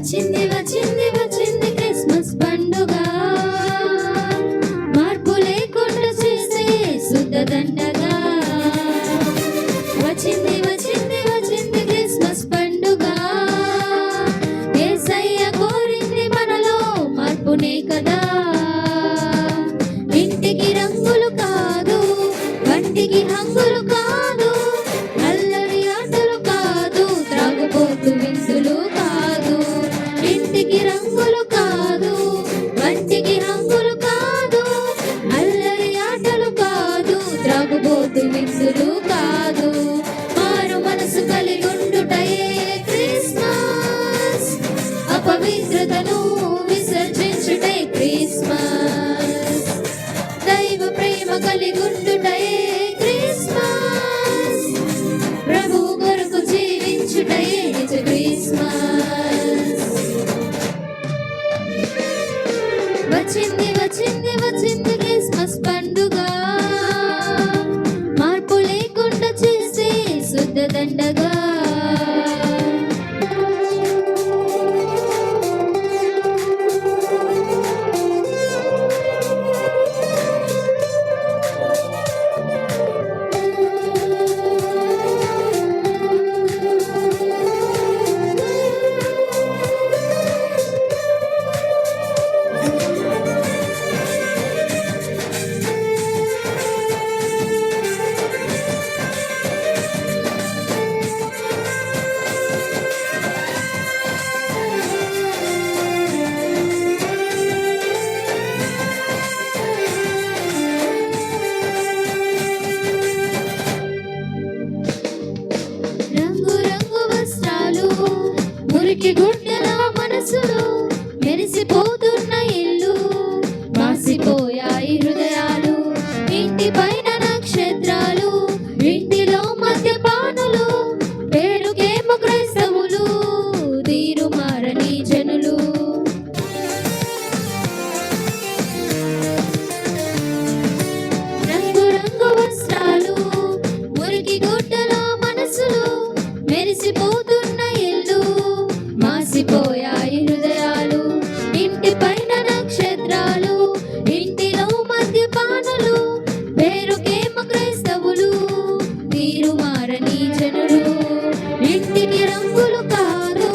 వచ్చింది వచ్చింది వచ్చింది క్రిస్మస్ పండుగ, మార్పు లేకుండా చేసే శుద్ధ దండగా. వచ్చింది వచ్చింది వచ్చింది క్రిస్మస్ పండుగ, యేసయ్య కోరింది మనలో మార్పునే కదా. ఇంటికి రంగులు కాదు, వంటికి హంగులు కాదు, అల్లరి ఆటలు కాదు, త్రాగుబోతు విందులు కాదు. ఇంటికి రంగులు కాదు, వంటికి హంగులు కాదు, అల్లరి ఆటలు కాదు, త్రాగుబోతు విందులు కాదు. మారు మనసు కలిగుండుటయే క్రిస్మస్, అపవిత్రతను విసర్జించుటే క్రిస్మస్. దైవ ప్రేమ కలిగుండుటయే క్రిస్మస్, ప్రభువు కొరకు జీవించుటయే నిజ క్రిస్మస్. వచ్చింది వచ్చింది వచ్చింది క్రిస్మస్ పండుగ, మార్పు లేకుండా చేసే శుద్ధ దండగా. మురికి గుడ్డల మనసులు, మెరిసిపోతున్న ఇల్లు, మాసిపోయాయి హృదయాలు. ఇంటి పైన నక్షత్రాలు, ఇంటిలో మద్యపానులు, పేరుకేమో క్రైస్తవులు, తీరు మారని జనులు. రంగు రంగు వస్త్రాలు, మురికి గుడ్డల మనసులు, మెరిసిపోతున్న ఇల్లు, మాసిపోయాయి హృదయాలు. ఇంటి పైన నక్షత్రాలు, ఇంటిలో మద్యపానులు, పేరుకేమో క్రైస్తవులు, తీరు మారని జనులు. ఇంటికి రంగులు కాదు,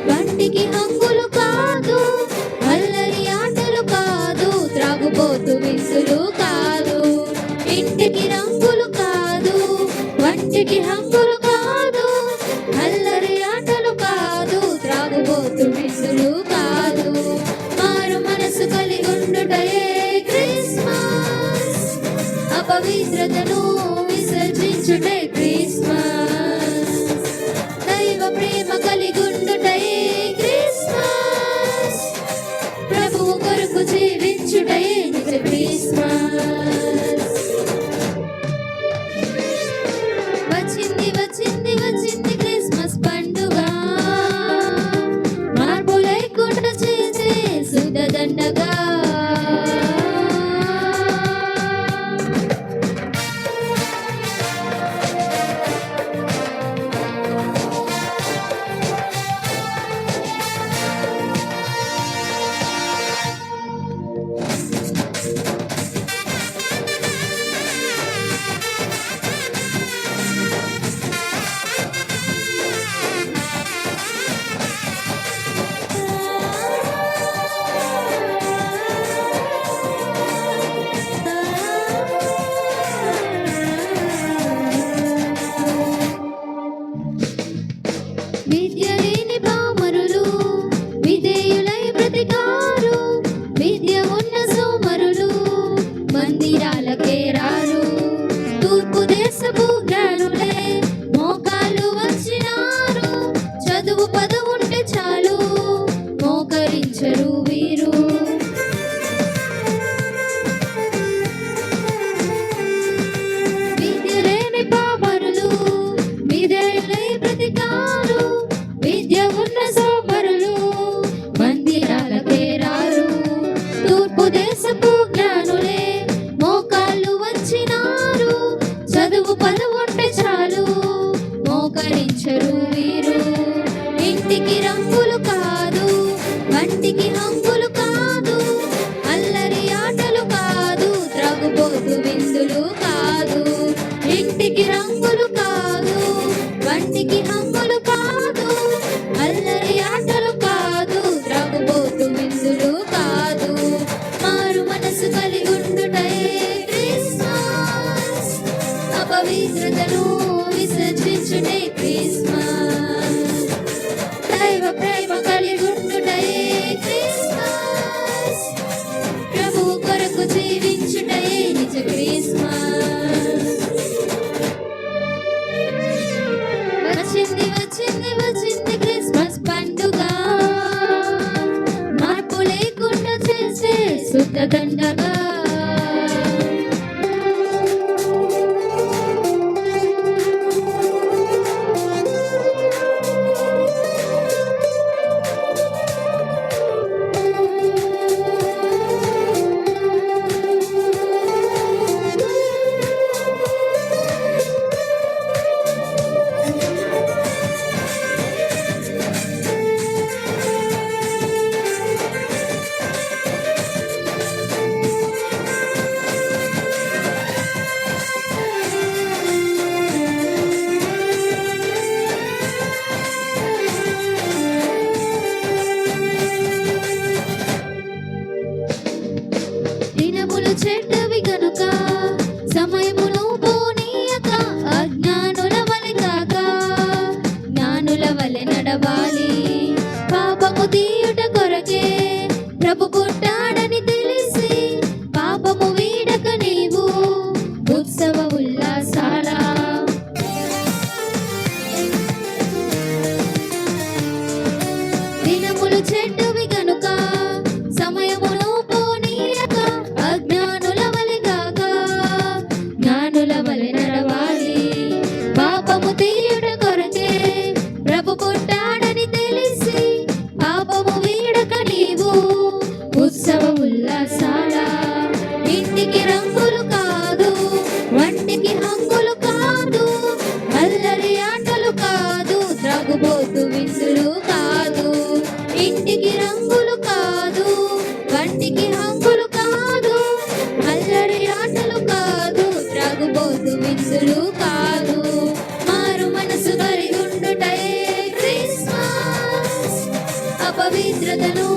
వంటికి హంగులు కాదు, అల్లరి ఆటలు కాదు, త్రాగుబోతు విందులు కాదు. ఇంటికి రంగులు కాదు, వంటికి హంగులు కాదు, అల్లరి ఆటలు కాదు, త్రాగుబోతు విందులు కాదు. మారు మనసు కలిగుండుటయే క్రిస్మస్, అపవిత్రతను విసర్జించుటే క్రిస్మస్. దైవ ప్రేమ కలిగుండుటయే క్రిస్మస్, ప్రభువు కొరకు జీవించుటయే నిజ క్రిస్మస్. వచ్చింది వచ్చింది వచ్చింది క్రిస్మస్ పండుగ, మార్పు లేకుండా చేసే శుద్ధ దండగా. విద్య లేని పామరులు, విధేయులై బ్రతికారు, విద్య ఉన్న సోమరులు, మందిరాలకే రారు. తూర్పు దేశపు జ్ఞానులే మోకాలు వచ్చినారు, చదువు పదవుంటే చాలు, మోకరించరు వీరు. విద్య లేని పామరులు, విధేయులై బ్రతికారు, విద్య ఉన్న సోమరులు, మందిరాలకే రారు. తూర్పు దేశపు జ్ఞానులే మోకాళ్ళు వచ్చినారు, చదువు పదవుంటే చాలు, మోకరించరు వీరు. ఇంటికి రంగులు కాదు, వచ్చింది వచ్చింది వచ్చింది క్రిస్మస్ పండుగ, మార్పు లేకుండా చేసే శుద్ధ దండగా. దినములు చెడ్డవి గనుక సమయమును పోనీయక, అజ్ఞానుల వలె కాక జ్ఞానుల వలె నడవాలి. పాపము తీయుట కొరకే ప్రభు పుట్టాడని తెలిసి, పాపము వీడక నీవు ఉత్సవ ఉల్లాసాల. దినములు చెడ్డవి గనుక సమయమును పోనీయక, అజ్ఞానుల వలె కాక జ్ఞానుల వలె నడవాలి. పాపము తీయుట కొరకే ప్రభు పుట్టాడని తెలిసి, పాపము వీడక నీవు ఉత్సవ ఉల్లాసాల. ఇంటికి రంగులు కాదు, వంటికి హంగులు కాదు, అల్లరి ఆటలు కాదు, త్రాగుబోతు విసులు కాదు. ఇంటికి రంగులు కాదు, వంటికి హంగులు కాదు, అల్లరి ఆటలు కాదు, త్రాగుబోతు విసులు కాదు. మారు మనసు కలిగి ఉండుటయే క్రిస్మస్, అపవిత్రతను